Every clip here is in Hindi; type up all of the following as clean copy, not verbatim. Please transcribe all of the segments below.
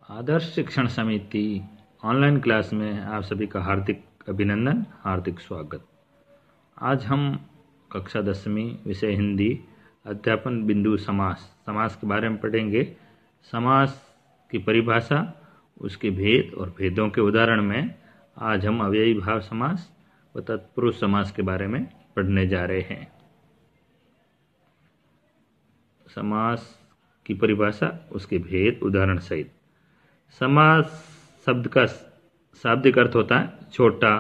आदर्श शिक्षण समिति ऑनलाइन क्लास में आप सभी का हार्दिक अभिनंदन, हार्दिक स्वागत। आज हम कक्षा 10वीं विषय हिंदी अध्यापन बिंदु समास के बारे में पढ़ेंगे। समास की परिभाषा, उसके भेद और भेदों के उदाहरण में आज हम अव्ययी भाव समास व तत्पुरुष समास के बारे में पढ़ने जा रहे हैं। समास की परिभाषा, उसके भेद उदाहरण सहित। समास शब्द का शाब्दिक अर्थ होता है छोटा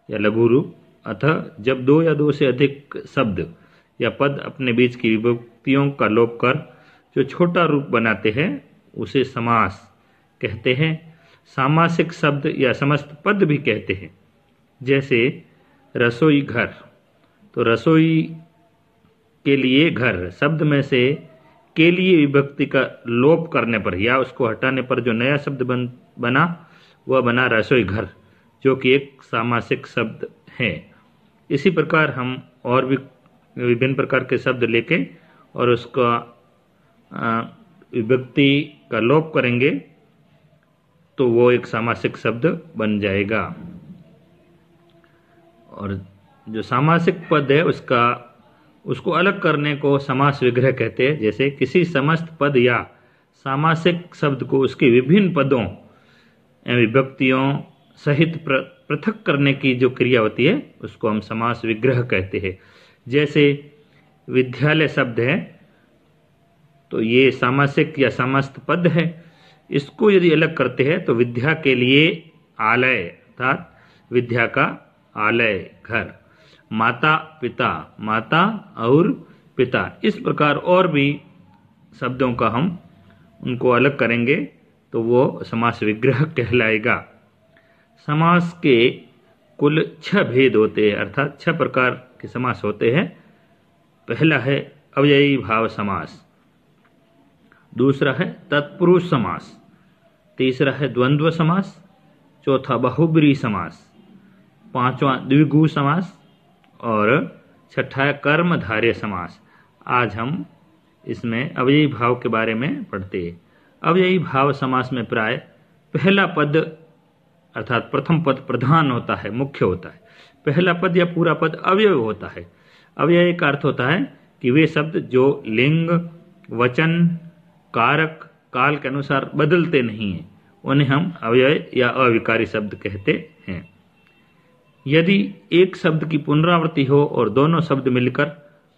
या लघु रूप। अतः जब दो या दो से अधिक शब्द या पद अपने बीच की विभक्तियों का लोप कर जो छोटा रूप बनाते हैं उसे समास कहते हैं। सामासिक शब्द या समस्त पद भी कहते हैं। जैसे रसोई घर, तो रसोई के लिए घर शब्द में से के लिए विभक्ति का लोप करने पर या उसको हटाने पर जो नया शब्द बना वह बना रसोई घर, जो कि एक सामासिक शब्द है। इसी प्रकार हम और भी विभिन्न प्रकार के शब्द लेके और उसका विभक्ति का लोप करेंगे तो वो एक सामासिक शब्द बन जाएगा। और जो सामासिक पद है उसको अलग करने को समास विग्रह कहते हैं। जैसे किसी समस्त पद या सामासिक शब्द को उसके विभिन्न पदों एवं विभक्तियों सहित पृथक करने की जो क्रिया होती है उसको हम समास विग्रह कहते हैं। जैसे विद्यालय शब्द है तो ये सामासिक या समस्त पद है। इसको यदि अलग करते हैं तो विद्या के लिए आलय, अर्थात विद्या का आलय घर। माता पिता, माता और पिता, इस प्रकार और भी शब्दों का हम उनको अलग करेंगे तो वो समास विग्रह कहलाएगा। समास के कुल 6 भेद होते हैं, अर्थात 6 प्रकार के समास होते हैं। पहला है अव्ययी भाव समास, दूसरा है तत्पुरुष समास, तीसरा है द्वंद्व समास, चौथा बहुब्रीहि समास, पांचवा द्विगु समास और छठा है कर्मधारय समास। आज हम इसमें अव्ययी भाव के बारे में पढ़ते हैं। अव्ययी भाव समास में प्राय पहला पद अर्थात प्रथम पद प्रधान होता है, मुख्य होता है। पहला पद या पूरा पद अव्यय होता है। अव्यय का अर्थ होता है कि वे शब्द जो लिंग, वचन, कारक, काल के अनुसार बदलते नहीं हैं उन्हें हम अव्यय या अविकारी शब्द कहते हैं। यदि एक शब्द की पुनरावृत्ति हो और दोनों शब्द मिलकर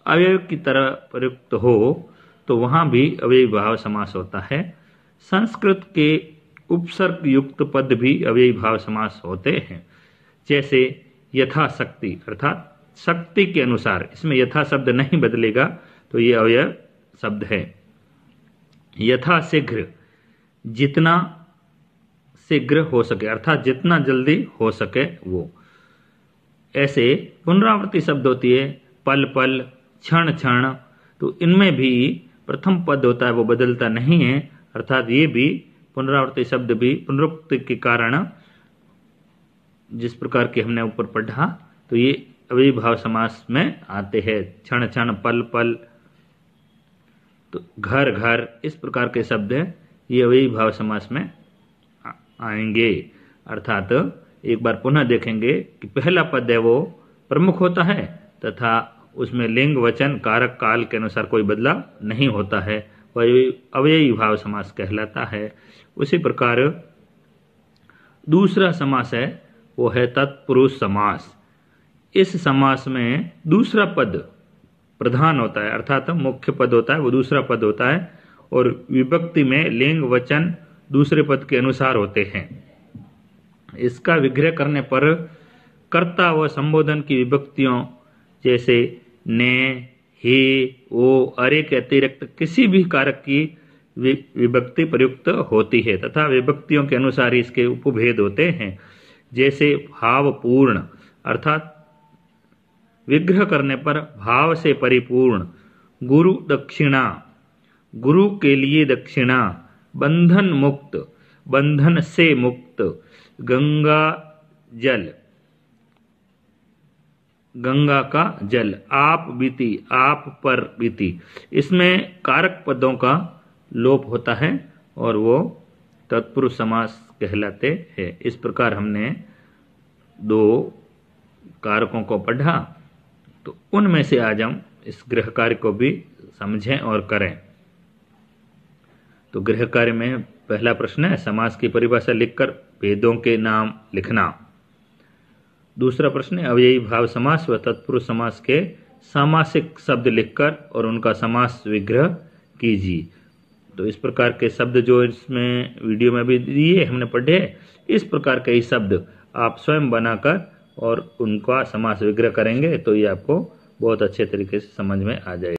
अव्यय की तरह प्रयुक्त हो तो वहां भी अव्ययी भाव समास होता है। संस्कृत के उपसर्ग युक्त पद भी अव्ययी भाव समास होते हैं। जैसे यथाशक्ति, अर्थात शक्ति के अनुसार, इसमें यथा शब्द नहीं बदलेगा तो ये अव्यय शब्द है। यथाशीघ्र, जितना शीघ्र हो सके, अर्थात जितना जल्दी हो सके वो। ऐसे पुनरावृत्ति शब्द होती है पल पल, क्षण क्षण, तो इनमें भी प्रथम पद होता है वो बदलता नहीं है, अर्थात ये भी पुनरावृत्ति शब्द भी पुनरुक्ति के कारण जिस प्रकार के हमने ऊपर पढ़ा तो ये अव्ययी भाव समास में आते हैं। क्षण क्षण, पल पल, तो घर घर, इस प्रकार के शब्द है ये अव्ययी भाव समास में आएंगे। अर्थात एक बार पुनः देखेंगे कि पहला पद है वो प्रमुख होता है तथा उसमें लिंग, वचन, कारक, काल के अनुसार कोई बदलाव नहीं होता है, वह अव्ययी भाव समास कहलाता है। उसी प्रकार दूसरा समास है वो है तत्पुरुष समास। इस समास में दूसरा पद प्रधान होता है, अर्थात मुख्य पद होता है वो दूसरा पद होता है और विभक्ति में लिंग, वचन दूसरे पद के अनुसार होते हैं। इसका विग्रह करने पर कर्ता व संबोधन की विभक्तियों जैसे ने, हे, ओ, अरे के अतिरिक्त किसी भी कारक की विभक्ति प्रयुक्त होती है तथा विभक्तियों के अनुसार इसके उपभेद होते हैं। जैसे भावपूर्ण, अर्थात विग्रह करने पर भाव से परिपूर्ण। गुरु दक्षिणा, गुरु के लिए दक्षिणा। बंधन मुक्त, बंधन से मुक्त। गंगा जल, गंगा का जल। आप बीती, आप पर बीती। इसमें कारक पदों का लोप होता है और वो तत्पुरुष समास कहलाते हैं। इस प्रकार हमने 2 कारकों को पढ़ा, तो उनमें से आज हम इस गृह कार्य को भी समझें और करें। तो गृह कार्य में पहला प्रश्न है समास की परिभाषा लिखकर भेदों के नाम लिखना। दूसरा प्रश्न है अव्ययी भाव समास व तत्पुरुष समास के सामासिक शब्द लिखकर और उनका समास विग्रह कीजिए। तो इस प्रकार के शब्द जो इसमें वीडियो में भी दिए हमने पढ़े, इस प्रकार के ही शब्द आप स्वयं बनाकर और उनका समास विग्रह करेंगे तो ये आपको बहुत अच्छे तरीके से समझ में आ जाएगा।